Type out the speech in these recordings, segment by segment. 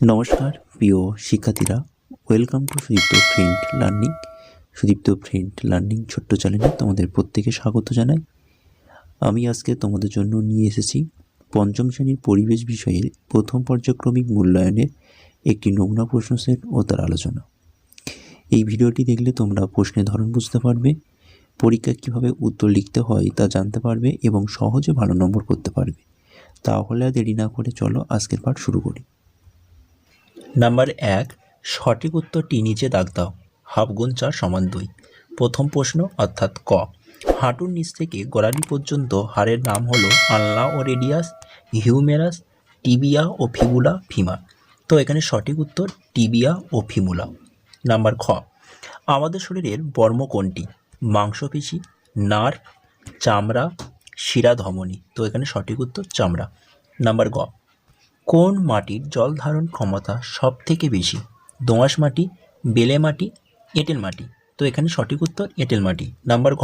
নমস্কার প্রিয় শিক্ষার্থীরা, welcome to Sudipta friend learning ছোট্ট চ্যানেলে তোমাদের প্রত্যেকে স্বাগত জানাই। আমি আজকে তোমাদের জন্য নিয়ে এসেছি পঞ্চম শ্রেণীর পরিবেশ বিষয়ের প্রথম পর্যায়ক্রমিক মূল্যায়নের একটি নমুনা প্রশ্ন সেট ও তার আলোচনা। এই ভিডিওটি দেখলে তোমরা প্রশ্নের ধরন বুঝতে পারবে, পরীক্ষায় কীভাবে উত্তর লিখতে হয় তা জানতে পারবে এবং সহজে ভালো নম্বর করতে পারবে। তাহলে আর দেরি না করে চলো আজকের পাঠ শুরু করি। নাম্বার 1, সঠিক উত্তরটি নিচে দাগ দাও। হাফ গুণ 4 সমান 2। প্রথম প্রশ্ন অর্থাৎ ক, হাঁটুর নিচ থেকে গোড়ালি পর্যন্ত হাড়ের নাম হলো আলনা ও রেডিয়াস, হিউমেরাস, টিবিয়া ও ফিবুলা, ফিমার। তো এখানে সঠিক উত্তর টিবিয়া ও ফিমুলা। নাম্বার খ, আমাদের শরীরের বর্ম কোনটি? মাংসপেশি, নার্ভ, চামড়া, শিরা, ধমনী। তো এখানে সঠিক উত্তর চামড়া। নাম্বার গ, কোন মাটির জল ধারণ ক্ষমতা সব থেকে বেশি? দোআঁশ মাটি, বেলে মাটি, এঁটেল মাটি। তো এখানে সঠিক উত্তর এঁটেল মাটি। নাম্বার ঘ,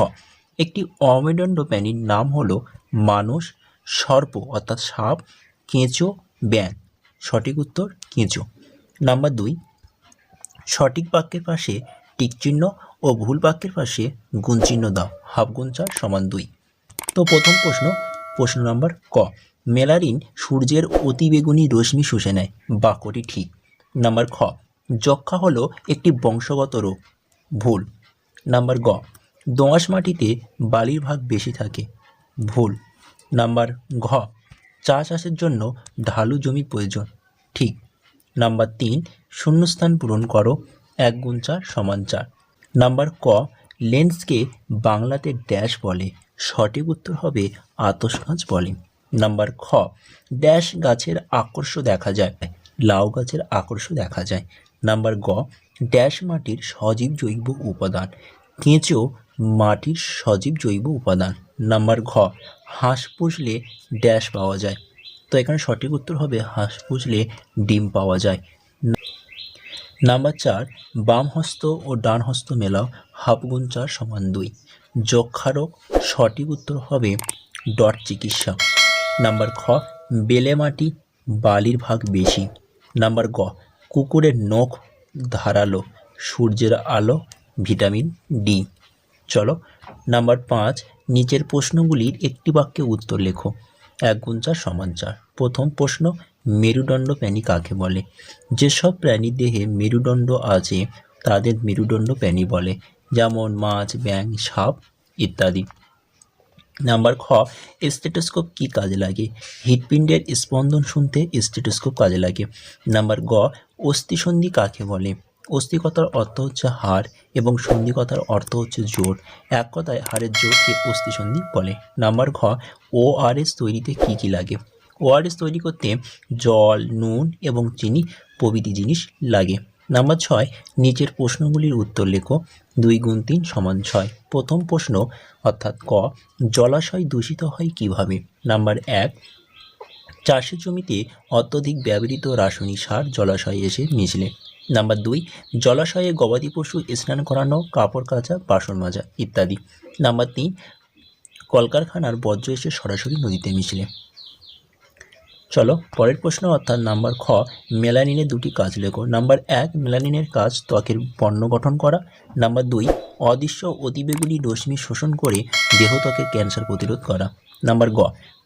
একটি অমেরুদণ্ড প্রাণীর নাম হলো মানুষ, সর্প অর্থাৎ সাপ, কেঁচো, ব্যাঙ। সঠিক উত্তর কেঁচো। নাম্বার 2, সঠিক বাক্যের পাশে টিক চিহ্ন ও ভুল বাক্যের পাশে গুণ চিহ্ন দাও। হাফ গুণ 4 সমান 2। তো প্রথম প্রশ্ন নাম্বার ক, মেলারিন সূর্যের অতিবেগুনি রশ্মি শুষে নেয়। বাক্যটি ঠিক। নাম্বার খ, যক্ষা হলো একটি বংশগত রোগ। ভুল। নাম্বার গ, দোআঁশ মাটিতে বালির ভাগ বেশি থাকে। ভুল। নাম্বার ঘ, চা চাষের জন্য ঢালু জমি প্রয়োজন। ঠিক। নাম্বার 3, শূন্যস্থান পূরণ করো। 1 গুণ 4 সমান 4। নাম্বার ক, লেন্সকে বাংলাতে ড্যাশ বলে। সঠিক উত্তর হবে আতশ কাঁচ বলে। নাম্বার খ, ড্যাশ গাছের আকর্ষ দেখা যায়। লাউ গাছের আকর্ষ দেখা যায়। নাম্বার গ, ড্যাশ মাটির সজীব জৈব উপাদান। কেঁচো মাটির সজীব জৈব উপাদান। নাম্বার ঘ, হাঁস পুষলে ড্যাশ পাওয়া যায়। তো এখানে সঠিক উত্তর হবে হাঁস পুষলে ডিম পাওয়া যায়। নাম্বার 4, বাম হস্ত ও ডান হস্ত মেলাও। হাফ গুণ 4 সমান 2। যক্ষা রোগ। সঠিক উত্তর হবে ডট চিকিৎসা। নাম্বার খ, বেলে মাটি, বালির ভাগ বেশি। নাম্বার গ, কুকুরের নখ ধারালো, সূর্যের আলো, ভিটামিন ডি। চলো নাম্বার 5, নিচের প্রশ্নগুলির একটি বাক্যে উত্তর লেখো। 1 গুণ 4 সমান 4। প্রথম প্রশ্ন, মেরুদণ্ড প্রাণী কাকে বলে? যেসব প্রাণীর দেহে মেরুদণ্ড আছে তাদের মেরুদণ্ড প্রাণী বলে, যেমন মাছ, ব্যাঙ, সাপ ইত্যাদি। নাম্বার খ, স্টেথোস্কোপ কী কাজে লাগে? হৃৎপিণ্ডের স্পন্দন শুনতে স্টেথোস্কোপ কাজে লাগে। নাম্বার গ, অস্থিসন্ধি কাকে বলে? অস্থি কথার অর্থ হচ্ছে হাড় এবং সন্ধি কথার অর্থ হচ্ছে জোড়। এক কথায় হাড়ের জোড়কে অস্থিসন্ধি বলে। নাম্বার ঘ, ORS তৈরিতে কী কী লাগে? ORS তৈরি করতে জল, নুন এবং চিনি প্রভৃতি জিনিস লাগে। নাম্বার 6, নিচের প্রশ্নগুলির উত্তর লেখো। 2 গুণ 3 সমান 6। প্রথম প্রশ্ন অর্থাৎ ক, জলাশয় দূষিত হয় কিভাবে? নাম্বার 1, চাষের জমিতে অত্যধিক ব্যবহৃত রাসায়নিক সার জলাশয়ে এসে মিশলে। নাম্বার 2, জলাশয়ে গবাদি পশু স্নান করানো, কাপড় কাচা, বাসন মাজা ইত্যাদি। নাম্বার 3, কলকারখানার বর্জ্য এসে সরাসরি নদীতে মিশলে। চলো পরের প্রশ্ন অর্থাৎ নাম্বার খ, মেলানিনের 2টি কাজ লেখো। নাম্বার 1, মেলানিনের কাজ ত্বকের বর্ণ গঠন করা। নাম্বার 2, অদৃশ্য অতিবেগুনি রশ্মি শোষণ করে দেহত্বকের ক্যান্সার প্রতিরোধ করা। নাম্বার গ,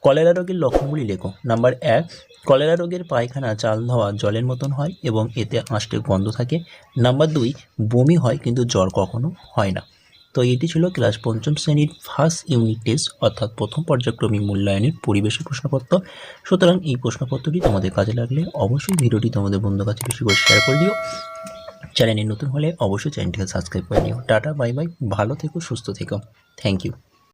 কলেরা রোগের লক্ষণগুলি লেখো। নাম্বার 1, কলেরা রোগের পায়খানা চাল ধোয়া জলের মতন হয় এবং এতে আঁশটে গন্ধ থাকে। নাম্বার 2, বমি হয় কিন্তু জ্বর কখনো হয় না। তো এটি ছিল ক্লাস 5ম শ্রেণীর ফার্স্ট ইউনিট টেস্ট অর্থাৎ প্রথম পর্যায়ক্রমিক মূল্যায়নের পরিবেশের প্রশ্নপত্র। সুতরাং এই প্রশ্নপত্রটি তোমাদের কাজে লাগলে অবশ্যই ভিডিওটি তোমাদের বন্ধুর কাছে বেশি করে শেয়ার করে দিও। চ্যানেলে নতুন হলে অবশ্যই চ্যানেলটিকে সাবস্ক্রাইব করে নিও। টাটা, বাই বাই, ভালো থেকো, সুস্থ থেকো। Thank you.